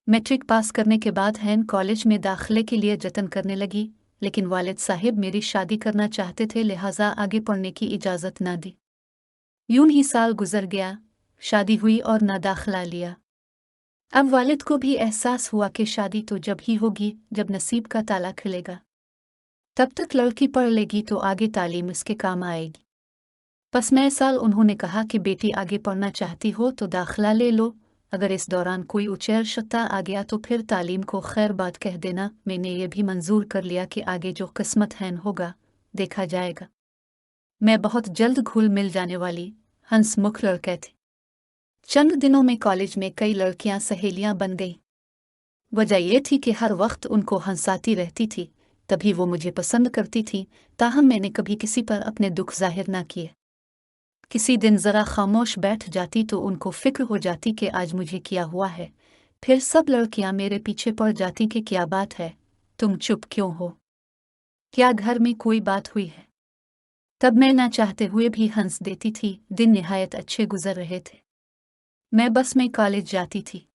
Matric pass करने के बाद हैन कॉलेज में दाखिले के लिए जतन करने लगी, लेकिन वालिद साहिब मेरी शादी करना चाहते थे, लिहाजा आगे पढ़ने की इजाज़त न दी। यूं ही साल गुजर गया, शादी हुई और ना दाखिला लिया। अब वालिद को भी एहसास हुआ कि शादी तो जब ही होगी जब नसीब का ताला खुलेगा। तब तक लड़की पढ़ लेगी तो आगे तालीम इसके काम आएगी। बस नए साल उन्होंने कहा कि बेटी आगे पढ़ना चाहती हो तो दाखिला ले लो, अगर इस दौरान कोई उचेर शत्ता आ गया तो फिर तालीम को खैर बात कह देना। मैंने ये भी मंजूर कर लिया कि आगे जो किस्मत हैन होगा देखा जाएगा। मैं बहुत जल्द घुल मिल जाने वाली हंसमुख लड़के थे। चंद दिनों में कॉलेज में कई लड़कियां सहेलियां बन गई। वजह यह थी कि हर वक्त उनको हंसाती रहती थी, तभी वो मुझे पसंद करती थी। ताहम मैंने कभी किसी पर अपने दुख जाहिर न किए। किसी दिन जरा खामोश बैठ जाती तो उनको फिक्र हो जाती कि आज मुझे क्या हुआ है। फिर सब लड़कियां मेरे पीछे पड़ जाती कि क्या बात है, तुम चुप क्यों हो, क्या घर में कोई बात हुई है। तब मैं ना चाहते हुए भी हंस देती थी। दिन निहायत अच्छे गुजर रहे थे। मैं बस में कॉलेज जाती थी।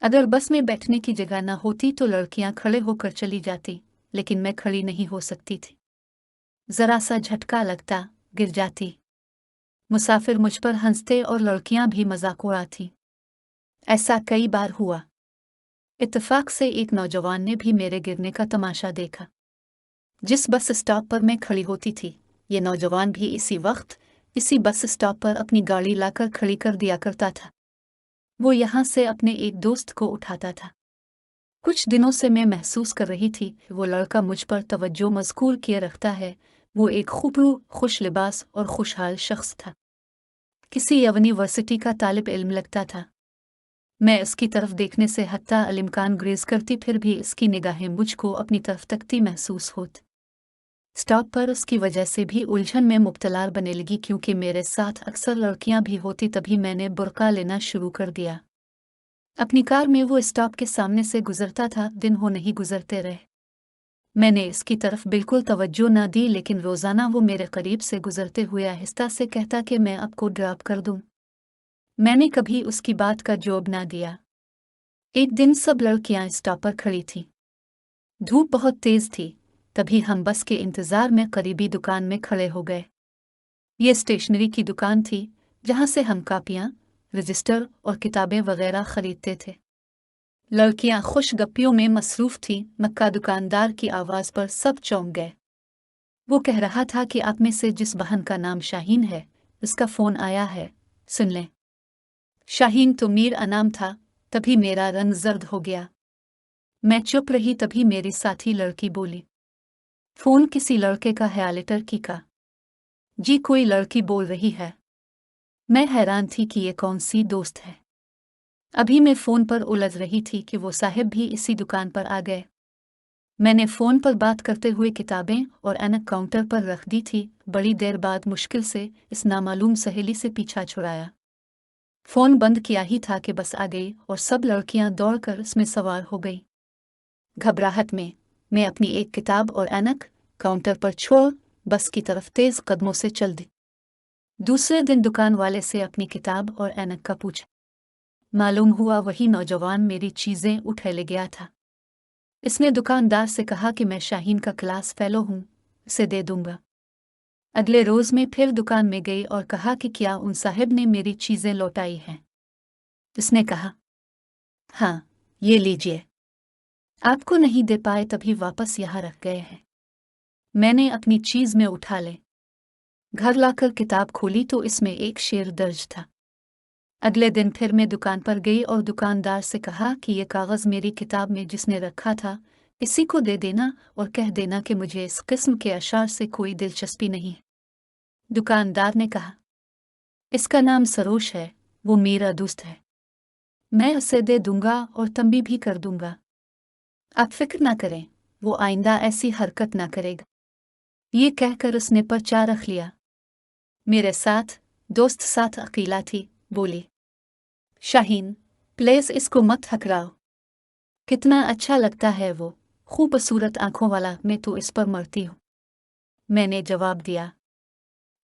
अगर बस में बैठने की जगह न होती तो लड़कियां खड़े होकर चली जाती, लेकिन मैं खड़ी नहीं हो सकती थी। जरा सा झटका लगता, गिर जाती। मुसाफिर मुझ पर हंसते और लड़कियां भी मजाक उड़ाती। ऐसा कई बार हुआ। इत्तेफाक से एक नौजवान ने भी मेरे गिरने का तमाशा देखा। जिस बस स्टॉप पर मैं खड़ी होती थी, ये नौजवान भी इसी वक्त इसी बस स्टॉप पर अपनी गाड़ी लाकर खड़ी कर दिया करता था। वो यहाँ से अपने एक दोस्त को उठाता था। कुछ दिनों से मैं महसूस कर रही थी वो लड़का मुझ पर तवज्जो मज़कूर किए रखता है। वो एक खूबरू, खुश लिबास और खुशहाल शख्स था। किसी यूनिवर्सिटी का तालिब इल्म लगता था। मैं इसकी तरफ देखने से हत्ता अलिमकान ग्रेज करती, फिर भी इसकी निगाहें मुझको अपनी तरफ तकती महसूस होती। स्टॉप पर उसकी वजह से भी उलझन में मुब्तला बने लगी, क्योंकि मेरे साथ अक्सर लड़कियां भी होती। तभी मैंने बुर्का लेना शुरू कर दिया। अपनी कार में वो स्टॉप के सामने से गुजरता था। दिन हो नहीं गुजरते रहे, मैंने इसकी तरफ बिल्कुल तवज्जो न दी, लेकिन रोज़ाना वो मेरे करीब से गुजरते हुए आहिस्ता से कहता कि मैं आपको ड्रॉप कर दूं। मैंने कभी उसकी बात का जवाब न दिया। एक दिन सब लड़कियां स्टॉप पर खड़ी थीं। धूप बहुत तेज थी। तभी हम बस के इंतजार में करीबी दुकान में खड़े हो गए। ये स्टेशनरी की दुकान थी, जहां से हम कापियां, रजिस्टर और किताबें वगैरह खरीदते थे। लड़कियां खुश गप्पियों में मसरूफ थीं। मक्का दुकानदार की आवाज़ पर सब चौंक गए। वो कह रहा था कि आप में से जिस बहन का नाम शाहीन है, उसका फ़ोन आया है, सुन लें। शाहीन तो मीर अनाम था। तभी मेरा रंग जर्द हो गया। मैं चुप रही। तभी मेरी साथी लड़की बोली, फ़ोन किसी लड़के का है, लड़की का। जी, कोई लड़की बोल रही है। मैं हैरान थी कि ये कौन सी दोस्त है। अभी मैं फ़ोन पर उलझ रही थी कि वो साहिब भी इसी दुकान पर आ गए। मैंने फ़ोन पर बात करते हुए किताबें और ऐनक काउंटर पर रख दी थी। बड़ी देर बाद मुश्किल से इस नामालूम सहेली से पीछा छुड़ाया। फ़ोन बंद किया ही था कि बस आ गई और सब लड़कियां दौड़कर इसमें सवार हो गई। घबराहट में मैं अपनी एक किताब और ऐनक काउंटर पर छोड़ बस की तरफ तेज कदमों से चल दी। दूसरे दिन दुकान वाले से अपनी किताब और ऐनक का पूछा। मालूम हुआ वही नौजवान मेरी चीज़ें उठे ले गया था। इसने दुकानदार से कहा कि मैं शाहीन का क्लास फेलो हूँ, उसे दे दूंगा। अगले रोज में फिर दुकान में गई और कहा कि क्या उन साहिब ने मेरी चीज़ें लौटाई हैं। उसने कहा, हाँ, ये लीजिए। आपको नहीं दे पाए तभी वापस यहाँ रख गए हैं। मैंने अपनी चीज़ में उठा ले। घर लाकर किताब खोली तो इसमें एक शेर दर्ज था। अगले दिन फिर मैं दुकान पर गई और दुकानदार से कहा कि ये कागज़ मेरी किताब में जिसने रखा था, इसी को दे देना और कह देना कि मुझे इस किस्म के अशार से कोई दिलचस्पी नहीं है। दुकानदार ने कहा, इसका नाम सरोश है, वो मेरा दोस्त है। मैं उसे दे दूंगा और तंबी भी कर दूंगा। आप फिक्र ना करें, वो आइंदा ऐसी हरकत ना करेगा। ये कहकर उसने पर्चा रख लिया। मेरे साथ दोस्त साथ अकेला थी, बोली, शाहीन, प्लीज इसको मत हकराओ। कितना अच्छा लगता है वो, खूबसूरत आंखों वाला। मैं तो इस पर मरती हूँ। मैंने जवाब दिया,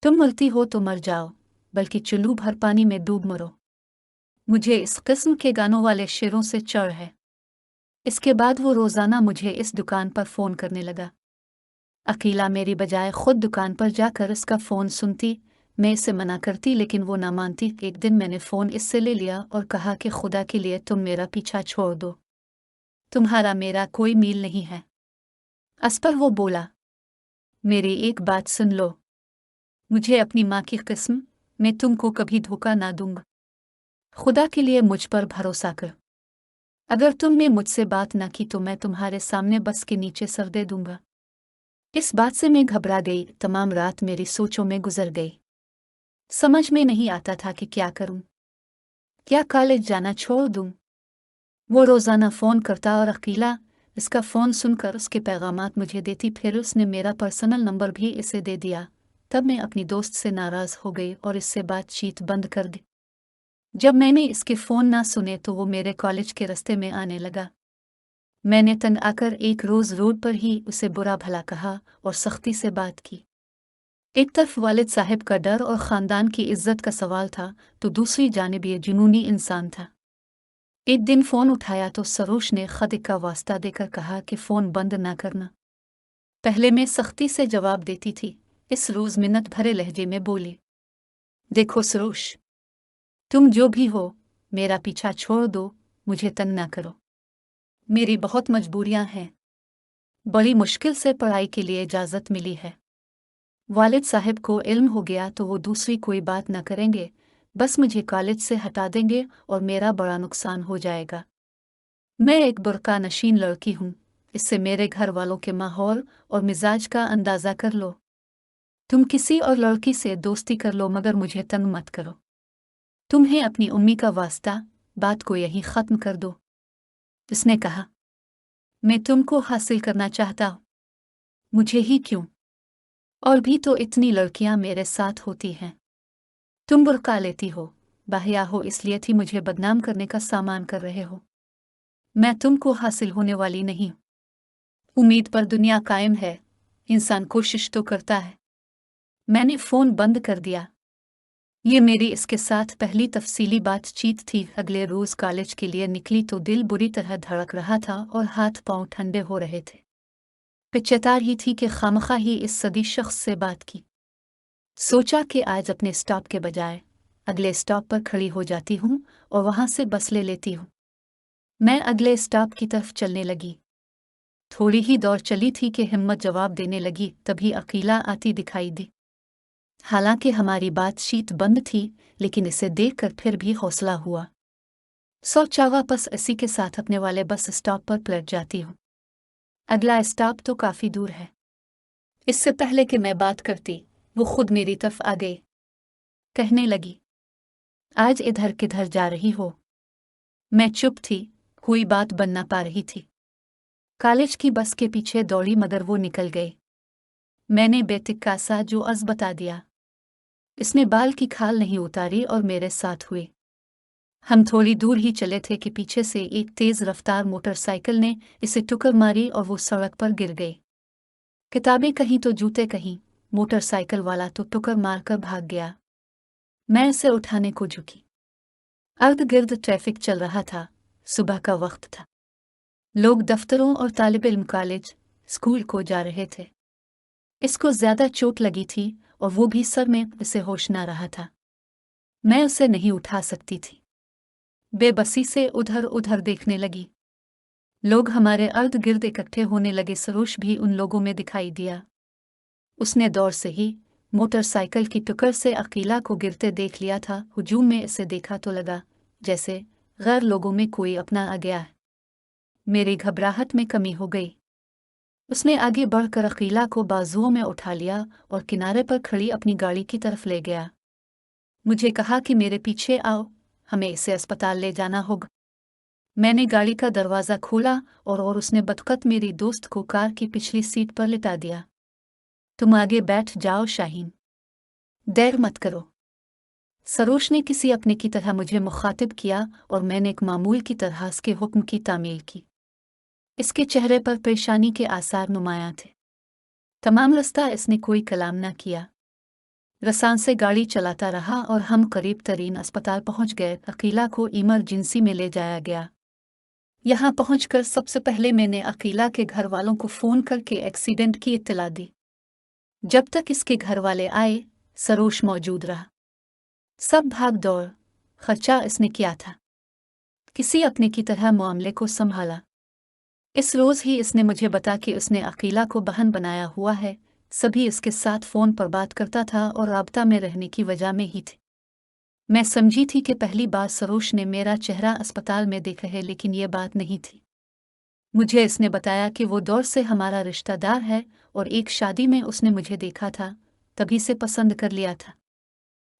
तुम मरती हो तो मर जाओ, बल्कि चुल्लू भर पानी में डूब मरो। मुझे इस किस्म के गानों वाले शेरों से चढ़ है। इसके बाद वो रोज़ाना मुझे इस दुकान पर फ़ोन करने लगा। अकीला मेरी बजाय खुद दुकान पर जाकर इसका फ़ोन सुनती। मैं इसे मना करती लेकिन वो ना मानती। एक दिन मैंने फ़ोन इससे ले लिया और कहा कि खुदा के लिए तुम मेरा पीछा छोड़ दो, तुम्हारा मेरा कोई मील नहीं है। इस पर वो बोला, मेरी एक बात सुन लो, मुझे अपनी माँ की कसम, मैं तुमको कभी धोखा ना दूंगा। खुदा के लिए मुझ पर भरोसा कर। अगर तुमने मुझसे बात ना की तो मैं तुम्हारे सामने बस के नीचे सर दे दूंगा। इस बात से मैं घबरा गई। तमाम रात मेरी सोचों में गुजर गई। समझ में नहीं आता था कि क्या करूं। क्या कॉलेज जाना छोड़ दूं? वो रोज़ाना फ़ोन करता और अकीला इसका फ़ोन सुनकर उसके पैगामात मुझे देती। फिर उसने मेरा पर्सनल नंबर भी इसे दे दिया। तब मैं अपनी दोस्त से नाराज़ हो गई और इससे बातचीत बंद कर दी। जब मैंने इसके फ़ोन ना सुने तो वो मेरे कॉलेज के रास्ते में आने लगा। मैंने तंग आकर एक रोज़ रोड पर ही उसे बुरा भला कहा और सख्ती से बात की। एक तरफ वालिद साहब का डर और ख़ानदान की इज्जत का सवाल था, तो दूसरी जानिब ये जुनूनी इंसान था। एक दिन फ़ोन उठाया तो सरोश ने खद का वास्ता देकर कहा कि फ़ोन बंद ना करना। पहले मैं सख्ती से जवाब देती थी, इस रोज़ मिन्नत भरे लहजे में बोली, देखो सरोश, तुम जो भी हो, मेरा पीछा छोड़ दो, मुझे तंग ना करो। मेरी बहुत मजबूरियां हैं। बड़ी मुश्किल से पढ़ाई के लिए इजाज़त मिली है। वालिद साहब को इल्म हो गया तो वो दूसरी कोई बात न करेंगे, बस मुझे कॉलेज से हटा देंगे और मेरा बड़ा नुकसान हो जाएगा। मैं एक बुर्का नशीन लड़की हूँ, इससे मेरे घर वालों के माहौल और मिजाज का अंदाज़ा कर लो। तुम किसी और लड़की से दोस्ती कर लो मगर मुझे तंग मत करो। तुम्हें अपनी उम्मी का वास्ता, बात को यहीं ख़त्म कर दो। उसने कहा, मैं तुमको हासिल करना चाहता हूँ। मुझे ही क्यों? और भी तो इतनी लड़कियां मेरे साथ होती हैं। तुम बुर्का लेती हो, बाहिया हो, इसलिए थी मुझे बदनाम करने का सामान कर रहे हो। मैं तुमको हासिल होने वाली नहीं। उम्मीद पर दुनिया कायम है, इंसान कोशिश तो करता है। मैंने फ़ोन बंद कर दिया। ये मेरी इसके साथ पहली तफसीली बातचीत थी। अगले रोज़ कॉलेज के लिए निकली तो दिल बुरी तरह धड़क रहा था और हाथ पांव ठंडे हो रहे थे। पिचतार ही थी कि खामखा ही इस सदी शख्स से बात की। सोचा कि आज अपने स्टॉप के बजाय अगले स्टॉप पर खड़ी हो जाती हूँ और वहां से बस ले लेती हूँ। मैं अगले स्टॉप की तरफ चलने लगी। थोड़ी ही दौड़ चली थी कि हिम्मत जवाब देने लगी, तभी अकीला आती दिखाई दी। हालांकि हमारी बातचीत बंद थी, लेकिन इसे देखकर फिर भी हौसला हुआ। सोचा वापस इसी के साथ अपने वाले बस स्टॉप पर पलट जाती हूँ। अगला स्टॉप तो काफी दूर है। इससे पहले कि मैं बात करती, वो खुद मेरी तरफ आ गई। कहने लगी, आज इधर किधर जा रही हो? मैं चुप थी, कोई बात बन ना पा रही थी। कॉलेज की बस के पीछे दौड़ी मगर वो निकल गई। मैंने बेतिक्का सा जो अज़ बता दिया। इसने बाल की खाल नहीं उतारी और मेरे साथ हुए। हम थोड़ी दूर ही चले थे कि पीछे से एक तेज रफ्तार मोटरसाइकिल ने इसे टक्कर मारी और वो सड़क पर गिर गई। किताबें कहीं तो जूते कहीं, मोटरसाइकिल वाला तो टक्कर मारकर भाग गया। मैं इसे उठाने को झुकी। अर्ध गिर्द ट्रैफिक चल रहा था, सुबह का वक्त था। लोग दफ्तरों और तालिब इल्म कॉलेज, स्कूल को जा रहे थे। इसको ज्यादा चोट लगी थी और वो भी सर में, इसे होश ना रहा था। मैं उसे नहीं उठा सकती थी। बेबसी से उधर उधर देखने लगी। लोग हमारे अर्ध गिर्द इकट्ठे होने लगे। सरोश भी उन लोगों में दिखाई दिया। उसने दौर से ही मोटरसाइकिल की टक्कर से अकीला को गिरते देख लिया था। हुजूम में इसे देखा तो लगा जैसे गैर लोगों में कोई अपना आ गया है। मेरी घबराहट में कमी हो गई। उसने आगे बढ़कर अकीला को बाजुओं में उठा लिया और किनारे पर खड़ी अपनी गाड़ी की तरफ ले गया। मुझे कहा कि मेरे पीछे आओ, हमें इसे अस्पताल ले जाना होगा। मैंने गाड़ी का दरवाज़ा खोला और उसने बदकत मेरी दोस्त को कार की पिछली सीट पर लिटा दिया। तुम आगे बैठ जाओ शाहीन, देर मत करो। सरोश ने किसी अपने की तरह मुझे मुखातिब किया और मैंने एक मामूल की तरह इसके हुक्म की तामील की। इसके चेहरे पर परेशानी के आसार नुमायां थे। तमाम रास्ता इसने कोई कलाम न किया। रसान से गाड़ी चलाता रहा और हम करीब तरीन अस्पताल पहुंच गए। अकीला को इमरजेंसी में ले जाया गया। यहाँ पहुंचकर सबसे पहले मैंने अकीला के घर वालों को फ़ोन करके एक्सीडेंट की इत्तला दी। जब तक इसके घर वाले आए, सरोज मौजूद रहा। सब भाग दौड़ खर्चा इसने किया था। किसी अपने की तरह मामले को संभाला। इस रोज़ ही इसने मुझे बता कि उसने अकीला को बहन बनाया हुआ है। सभी इसके साथ फ़ोन पर बात करता था और राब्ता में रहने की वजह में ही थे। मैं समझी थी कि पहली बार सरोज ने मेरा चेहरा अस्पताल में देखा है, लेकिन ये बात नहीं थी। मुझे इसने बताया कि वो दौर से हमारा रिश्तेदार है और एक शादी में उसने मुझे देखा था, तभी से पसंद कर लिया था।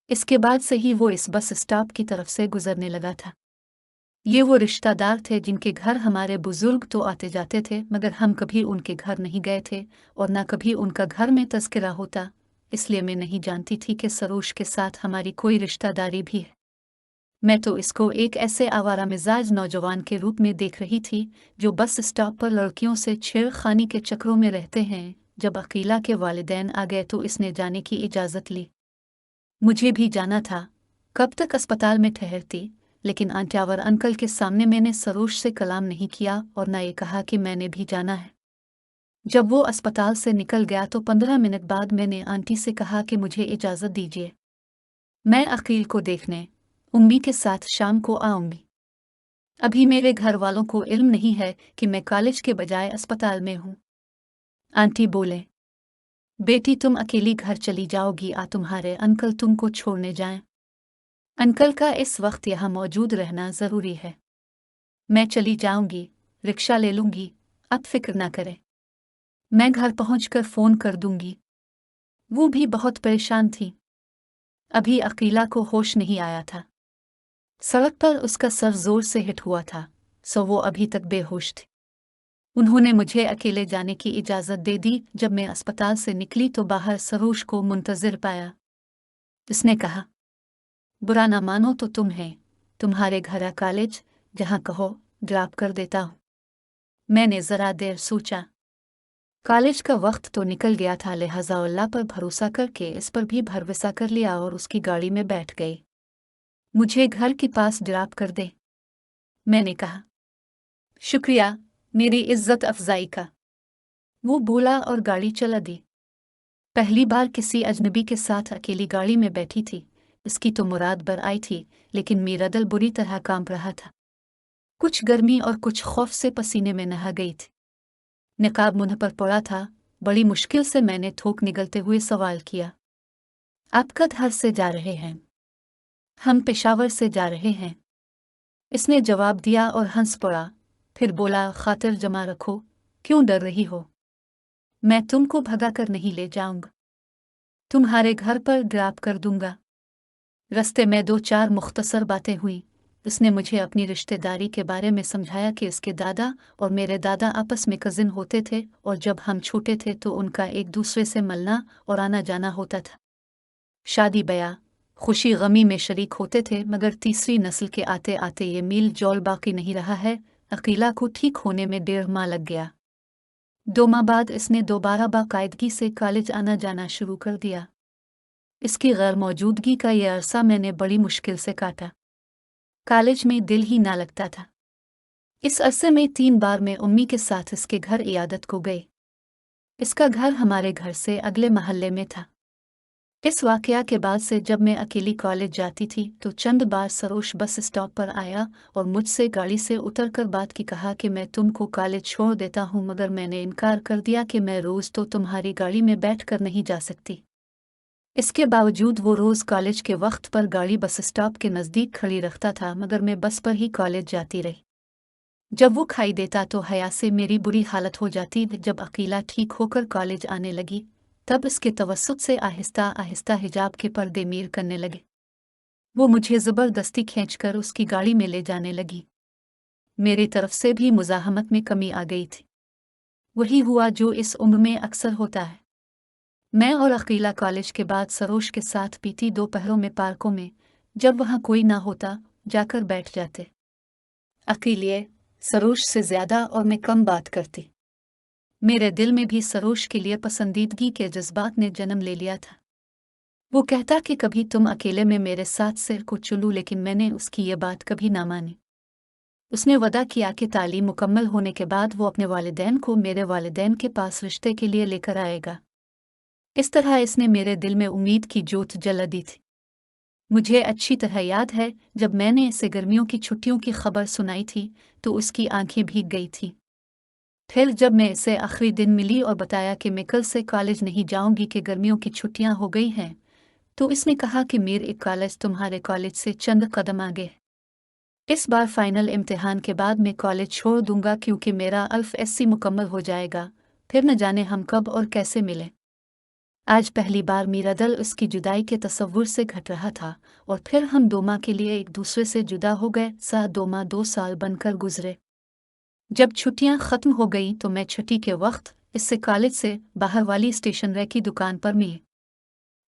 इसके बाद से ही वो इस बस स्टॉप की तरफ से गुजरने लगा था। ये वो रिश्तेदार थे जिनके घर हमारे बुजुर्ग तो आते जाते थे, मगर हम कभी उनके घर नहीं गए थे और न कभी उनका घर में तज़किरा होता। इसलिए मैं नहीं जानती थी कि सरोज के साथ हमारी कोई रिश्तेदारी भी है। मैं तो इसको एक ऐसे आवारा मिजाज नौजवान के रूप में देख रही थी जो बस स्टॉप पर लड़कियों से छेड़खानी के चक्रों में रहते हैं। जब अकीला के वालिदैन आ गए तो इसने जाने की इजाज़त ली। मुझे भी जाना था। कब तक अस्पताल में ठहरती, लेकिन आंटियावर अंकल के सामने मैंने सरोज से कलाम नहीं किया और न ये कहा कि मैंने भी जाना है। जब वो अस्पताल से निकल गया तो 15 मिनट बाद मैंने आंटी से कहा कि मुझे इजाज़त दीजिए, मैं अकील को देखने उम्मी के साथ शाम को आऊंगी। अभी मेरे घर वालों को इल्म नहीं है कि मैं कॉलेज के बजाय अस्पताल में हूँ। आंटी बोले, बेटी तुम अकेली घर चली जाओगी या तुम्हारे अंकल तुमको छोड़ने जाएं? अंकल का इस वक्त यहाँ मौजूद रहना ज़रूरी है। मैं चली जाऊंगी, रिक्शा ले लूंगी, अब फिक्र ना करें। मैं घर पहुंचकर फ़ोन कर दूंगी। वो भी बहुत परेशान थी। अभी अकीला को होश नहीं आया था। सड़क पर उसका सर जोर से हिट हुआ था, सो वो अभी तक बेहोश थी। उन्होंने मुझे अकेले जाने की इजाज़त दे दी। जब मैं अस्पताल से निकली तो बाहर सरोज को मुंतज़िर पाया। उसने कहा, बुरा ना मानो तो तुम्हारे घर आ कॉलेज, जहाँ कहो ड्रॉप कर देता हूँ। मैंने ज़रा देर सोचा। कॉलेज का वक्त तो निकल गया था, लिहाजा अल्लाह पर भरोसा करके इस पर भी भरोसा कर लिया और उसकी गाड़ी में बैठ गई। मुझे घर के पास ड्रॉप कर दे, मैंने कहा। शुक्रिया मेरी इज्जत अफजाई का, वो बोला और गाड़ी चला दी। पहली बार किसी अजनबी के साथ अकेली गाड़ी में बैठी थी। इसकी तो मुराद बर आई थी, लेकिन मेरा दिल बुरी तरह कांप रहा था। कुछ गर्मी और कुछ खौफ से पसीने में नहा गई थी। निकाब मुंह पर पड़ा था। बड़ी मुश्किल से मैंने थूक निगलते हुए सवाल किया, आप कधर से जा रहे हैं? हम पेशावर से जा रहे हैं, इसने जवाब दिया और हंस पड़ा। फिर बोला, खातिर जमा रखो, क्यों डर रही हो? मैं तुमको भगा कर नहीं ले जाऊंगा, तुम्हारे घर पर ड्रॉप कर दूंगा। रस्ते में 2-4 मुख्तसर बातें हुई। उसने मुझे अपनी रिश्तेदारी के बारे में समझाया कि उसके दादा और मेरे दादा आपस में कज़िन होते थे और जब हम छोटे थे तो उनका एक दूसरे से मिलना और आना जाना होता था। शादी ब्याह खुशी गमी में शरीक होते थे, मगर तीसरी नस्ल के आते आते ये मील जौल बाकी नहीं रहा है। अकीला को ठीक होने में 1.5 माह लग गया। 2 माह बाद इसने दोबारा बाकायदगी से कॉलेज आना जाना शुरू कर दिया। इसकी गैर मौजूदगी का यह अरसा मैंने बड़ी मुश्किल से काटा। कॉलेज में दिल ही ना लगता था। इस अरसे में 3 बार मैं उम्मी के साथ इसके घर इयादत को गई। इसका घर हमारे घर से अगले महल्ले में था। इस वाकया के बाद से जब मैं अकेली कॉलेज जाती थी तो चंद बार सरोज बस स्टॉप पर आया और मुझसे गाड़ी से उतरकर बात की कहा कि मैं तुमको कॉलेज छोड़ देता हूँ, मगर मैंने इनकार कर दिया कि मैं रोज़ तो तुम्हारी गाड़ी में बैठकर नहीं जा सकती। इसके बावजूद वो रोज़ कॉलेज के वक्त पर गाड़ी बस स्टॉप के नज़दीक खड़ी रखता था, मगर मैं बस पर ही कॉलेज जाती रही। जब वो खाई देता तो हया से मेरी बुरी हालत हो जाती। जब अकीला ठीक होकर कॉलेज आने लगी तब इसके तवस्सुत से आहिस्ता आहिस्ता हिजाब के पर्दे मीर करने लगे। वो मुझे ज़बरदस्ती खींचकर उसकी गाड़ी में ले जाने लगी। मेरी तरफ से भी मुज़ाहमत में कमी आ गई थी। वही हुआ जो इस उम्र में अक्सर होता है। मैं और अकीला कॉलेज के बाद सरोज के साथ बीती दोपहरों में पार्कों में, जब वहाँ कोई ना होता, जाकर बैठ जाते। अकेले सरोज से ज़्यादा और मैं कम बात करती। मेरे दिल में भी सरोज के लिए पसंदीदगी के जज्बात ने जन्म ले लिया था। वो कहता कि कभी तुम अकेले में मेरे साथ सिर को चुलूं, लेकिन मैंने उसकी ये बात कभी ना मानी। उसने वदा किया कि तालीम मुकम्मल होने के बाद वो अपने वालिदैन को मेरे वालिदैन के पास रिश्ते के लिए लेकर आएगा। इस तरह इसने मेरे दिल में उम्मीद की जोत जला दी थी। मुझे अच्छी तरह याद है जब मैंने इसे गर्मियों की छुट्टियों की खबर सुनाई थी तो उसकी आंखें भीग गई थीं। फिर जब मैं इसे आखिरी दिन मिली और बताया कि मैं कल से कॉलेज नहीं जाऊंगी कि गर्मियों की छुट्टियां हो गई हैं, तो इसने कहा कि मेरे कॉलेज तुम्हारे कॉलेज से चंद कदम आगे है। इस बार फाइनल इम्तिहान के बाद मैं कॉलेज छोड़ दूंगा क्योंकि मेरा अल्फ एससी मुकम्मल हो जाएगा। फिर न जाने हम कब और कैसे मिले। आज पहली बार मेरा दिल उसकी जुदाई के तसव्वुर से घट रहा था और फिर हम 2 माह के लिए एक दूसरे से जुदा हो गए। 2 माह 2 साल बनकर गुजरे। जब छुट्टियां खत्म हो गईं तो मैं छुट्टी के वक्त इससे कॉलेज से बाहर वाली स्टेशनरी की दुकान पर मिली।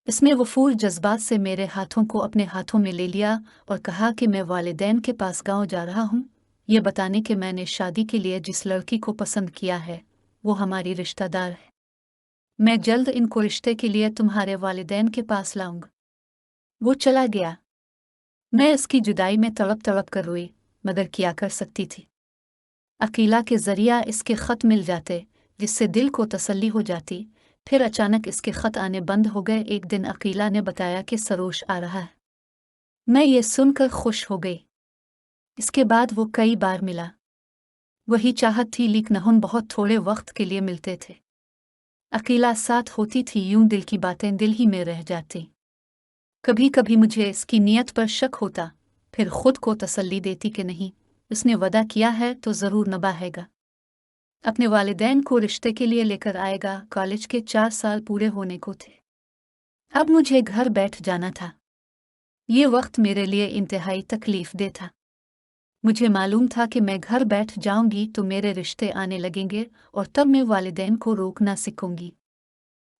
इसने वफूर जज्बात से मेरे हाथों को अपने हाथों में ले लिया और कहा कि मैं वालिदैन के पास गांव जा रहा हूँ, ये बताने कि मैंने शादी के लिए जिस लड़की को पसंद किया है वो हमारी रिश्तेदार है। मैं जल्द इनको रिश्ते के लिए तुम्हारे वालिदैन के पास लाऊंगा। वो चला गया। मैं इसकी जुदाई में तड़प तड़प कर रोई, मगर क्या कर सकती थी। अकीला के जरिया इसके खत मिल जाते जिससे दिल को तसल्ली हो जाती। फिर अचानक इसके खत आने बंद हो गए। एक दिन अकीला ने बताया कि सरोश आ रहा है। मैं ये सुनकर खुश हो गई। इसके बाद वो कई बार मिला। वही चाहत थी, लेकिन हम बहुत थोड़े वक्त के लिए मिलते थे। अकीला साथ होती थी, यूं दिल की बातें दिल ही में रह जाती। कभी कभी मुझे इसकी नीयत पर शक होता, फिर खुद को तसल्ली देती कि नहीं, उसने वदा किया है तो ज़रूर निभाएगा। अपने वालिदैन को रिश्ते के लिए लेकर आएगा। कॉलेज के 4 साल पूरे होने को थे। अब मुझे घर बैठ जाना था। ये वक्त मेरे लिए इंतहाई तकलीफ दे था। मुझे मालूम था कि मैं घर बैठ जाऊंगी तो मेरे रिश्ते आने लगेंगे और तब मैं वालिदैन को रोकना सीखूंगी।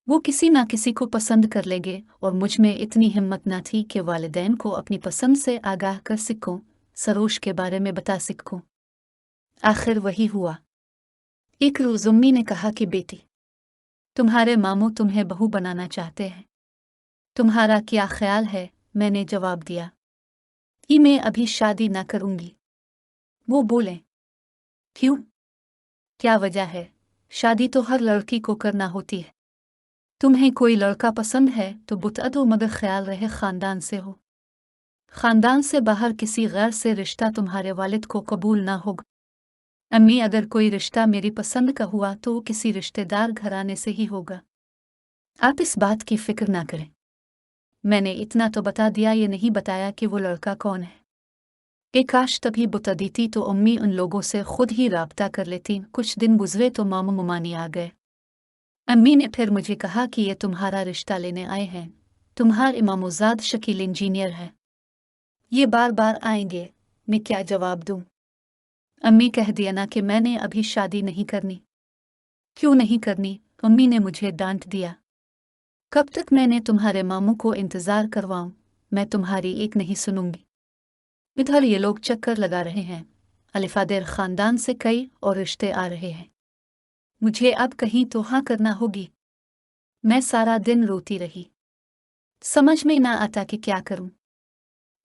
वो किसी ना किसी को पसंद कर लेंगे और मुझ में इतनी हिम्मत ना थी कि वालिदैन को अपनी पसंद से आगाह कर सकूं, सरोश के बारे में बता सकूं। आखिर वही हुआ। एक रोज़ अम्मी ने कहा कि बेटी, तुम्हारे मामू तुम्हें बहू बनाना चाहते हैं, तुम्हारा क्या ख्याल है? मैंने जवाब दिया कि मैं अभी शादी ना करूंगी। वो बोले, क्यों? क्या वजह है? शादी तो हर लड़की को करना होती है। तुम्हें कोई लड़का पसंद है तो बता दो, मगर ख्याल रहे खानदान से हो। खानदान से बाहर किसी गैर से रिश्ता तुम्हारे वालिद को कबूल ना होगा। अम्मी, अगर कोई रिश्ता मेरी पसंद का हुआ तो वो किसी रिश्तेदार घराने से ही होगा। आप इस बात की फिक्र ना करें। मैंने इतना तो बता दिया, ये नहीं बताया कि वो लड़का कौन है। एक काश तभी बता देती तो अम्मी उन लोगों से खुद ही राब्ता कर लेती। कुछ दिन गुजरे तो मामू मुमानी आ गए। अम्मी ने फिर मुझे कहा कि ये तुम्हारा रिश्ता लेने आए हैं। तुम्हारे मामूजाद शकील इंजीनियर है, ये बार बार आएंगे। मैं क्या जवाब दूं? अम्मी कह दिया ना कि मैंने अभी शादी नहीं करनी। क्यों नहीं करनी? अम्मी ने मुझे डांट दिया। कब तक मैंने तुम्हारे मामू को इंतजार करवाऊं? मैं तुम्हारी एक नहीं सुनूंगी। इधर ये लोग चक्कर लगा रहे हैं, अलिफादेर खानदान से कई और रिश्ते आ रहे हैं। मुझे अब कहीं तो हाँ करना होगी। मैं सारा दिन रोती रही, समझ में ना आता कि क्या करूं।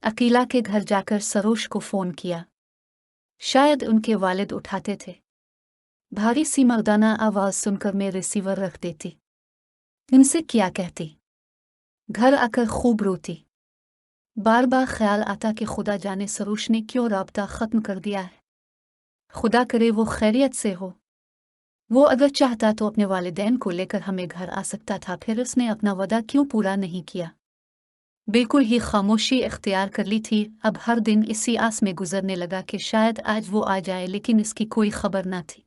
अकीला के घर जाकर सरोश को फोन किया। शायद उनके वालिद उठाते थे। भारी सी मर्दाना आवाज सुनकर मैं रिसीवर रख देती। इनसे क्या कहती? घर आकर खूब रोती। बार बार ख्याल आता कि खुदा जाने सरोश ने क्यों राब्ता ख़त्म कर दिया है। खुदा करे वो खैरियत से हो। वो अगर चाहता तो अपने वालिदैन को लेकर हमें घर आ सकता था, फिर उसने अपना वदा क्यों पूरा नहीं किया? बिल्कुल ही खामोशी इख्तियार कर ली थी। अब हर दिन इसी आस में गुजरने लगा कि शायद आज वो आ जाए, लेकिन इसकी कोई खबर ना थी।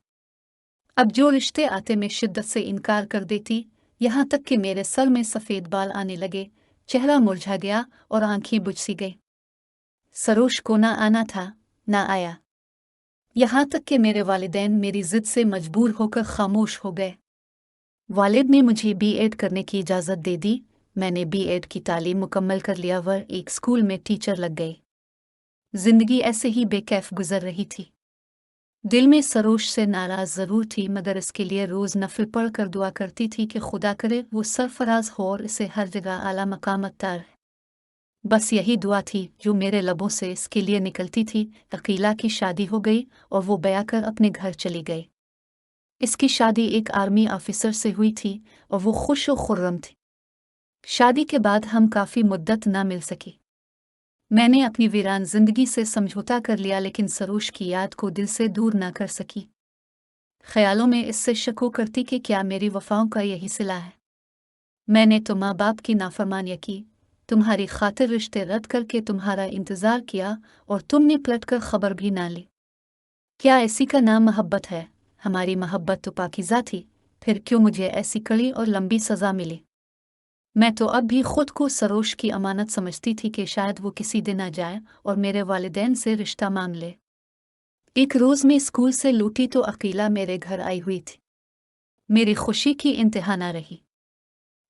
अब जो रिश्ते आते मैं शिद्दत से इनकार कर देती, यहाँ तक कि मेरे सर में सफ़ेद बाल आने लगे, चेहरा मुरझा गया और आंखें बुझ सी गई। सरोश को ना आना था, ना आया। यहाँ तक कि मेरे वालिदैन मेरी जिद से मजबूर होकर खामोश हो गए। वालिद ने मुझे बीएड करने की इजाज़त दे दी। मैंने बीएड की तालीम मुकम्मल कर लिया व एक स्कूल में टीचर लग गई। जिंदगी ऐसे ही बेकैफ गुजर रही थी। दिल में सरोश से नाराज ज़रूर थी, मगर इसके लिए रोज़ नफल पढ़ कर दुआ करती थी कि खुदा करे वो सरफराज हो और इसे हर जगह आला मकाम अता रहे। बस यही दुआ थी जो मेरे लबों से इसके लिए निकलती थी। अकीला की शादी हो गई और वो ब्याह कर अपने घर चली गई। इसकी शादी एक आर्मी ऑफिसर से हुई थी और वो खुश और खुर्रम थी। शादी के बाद हम काफ़ी मुद्दत ना मिल सकी। मैंने अपनी वीरान जिंदगी से समझौता कर लिया, लेकिन सरोश की याद को दिल से दूर ना कर सकी। ख्यालों में इससे शक करती कि क्या मेरी वफाओं का यही सिला है। मैंने तो माँ बाप की नाफरमानियाँ की, तुम्हारी खातिर रिश्ते रद्द करके तुम्हारा इंतज़ार किया और तुमने पलट कर खबर भी ना ली। क्या इसी का नाम मोहब्बत है? हमारी मोहब्बत तो पाकीज़ा थी, फिर क्यों मुझे ऐसी कड़ी और लंबी सज़ा मिली? मैं तो अब भी खुद को सरोश की अमानत समझती थी कि शायद वो किसी दिन आ जाए और मेरे वालिदैन से रिश्ता मांग ले। एक रोज़ मैं स्कूल से लौटी तो अकीला मेरे घर आई हुई थी। मेरी खुशी की इंतहा ना रही।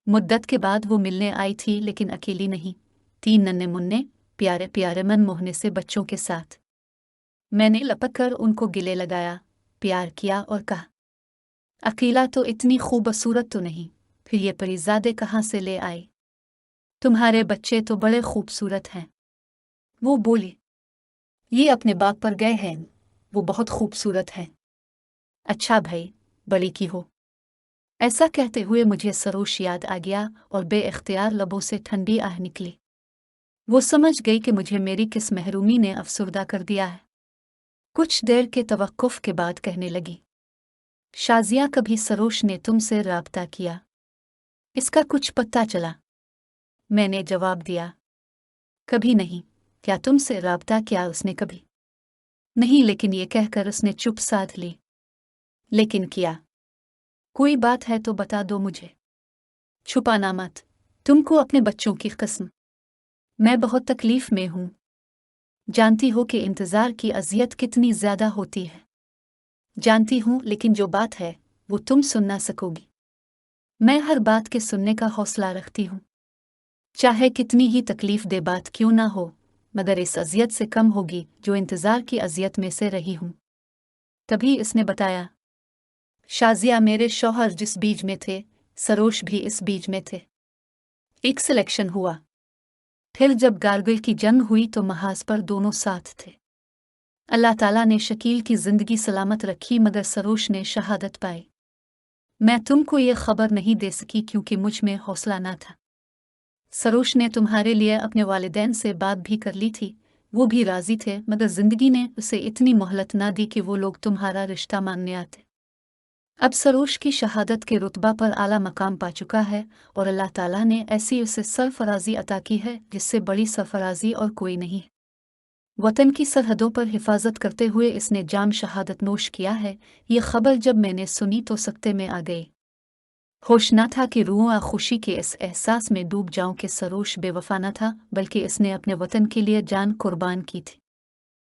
मुद्दत के बाद वो मिलने आई थी, लेकिन अकेली नहीं, 3 नन्हे मुन्ने प्यारे प्यारे मनमोहने से बच्चों के साथ। मैंने लपक कर उनको गिले लगाया, प्यार किया और कहा, अकीला तो इतनी खूबसूरत तो नहीं, फिर ये परीज़ादे कहाँ से ले आई? तुम्हारे बच्चे तो बड़े खूबसूरत हैं। वो बोली, ये अपने बाप पर गए हैं, वो बहुत खूबसूरत हैं। अच्छा भाई, बड़ी की हो। ऐसा कहते हुए मुझे सरोश याद आ गया और बेइख्तियार लबों से ठंडी आह निकली। वो समझ गई कि मुझे मेरी किस महरूमी ने अफसुर्दा कर दिया है। कुछ देर के तवक्कुफ के बाद कहने लगी, शाजिया, कभी सरोश ने तुमसे राब्ता किया? इसका कुछ पता चला? मैंने जवाब दिया, कभी नहीं। क्या तुमसे राब्ता किया उसने? कभी नहीं। लेकिन ये कहकर उसने चुप साध ली। लेकिन किया? कोई बात है तो बता दो मुझे, छुपाना मत। तुमको अपने बच्चों की कसम। मैं बहुत तकलीफ में हूँ। जानती हो कि इंतज़ार की अज़ियत कितनी ज़्यादा होती है। जानती हूँ, लेकिन जो बात है वो तुम सुन ना सकोगी। मैं हर बात के सुनने का हौसला रखती हूँ, चाहे कितनी ही तकलीफ दे बात क्यों ना हो, मगर इस अज़ियत से कम होगी जो इंतज़ार की अज़ियत में से रही हूँ। तभी इसने बताया, शाजिया, मेरे शौहर जिस बीज में थे, सरोश भी इस बीज में थे। एक सिलेक्शन हुआ, फिर जब कारगिल की जंग हुई तो महाज पर दोनों साथ थे। अल्लाह ताला ने शकील की ज़िंदगी सलामत रखी, मगर सरोश ने शहादत पाई। मैं तुमको ये खबर नहीं दे सकी क्योंकि मुझ में हौसला ना था। सरोश ने तुम्हारे लिए अपने वालिदैन से बात भी कर ली थी, वो भी राजी थे, मगर जिंदगी ने उसे इतनी मोहलत ना दी कि वो लोग तुम्हारा रिश्ता मांगने आते। अब सरोश की शहादत के रुतबा पर आला मकाम पा चुका है और अल्लाह ताला ने ऐसी उसे सरफराजी अता की है जिससे बड़ी सरफराजी और कोई नहीं। वतन की सरहदों पर हिफाजत करते हुए इसने जाम शहादत नोश किया है। ये खबर जब मैंने सुनी तो सकते में आ गई। होश न था कि रूह खुशी के इस एहसास में डूब जाऊं कि सरोश बेवफा न था, बल्कि इसने अपने वतन के लिए जान कुर्बान की थी।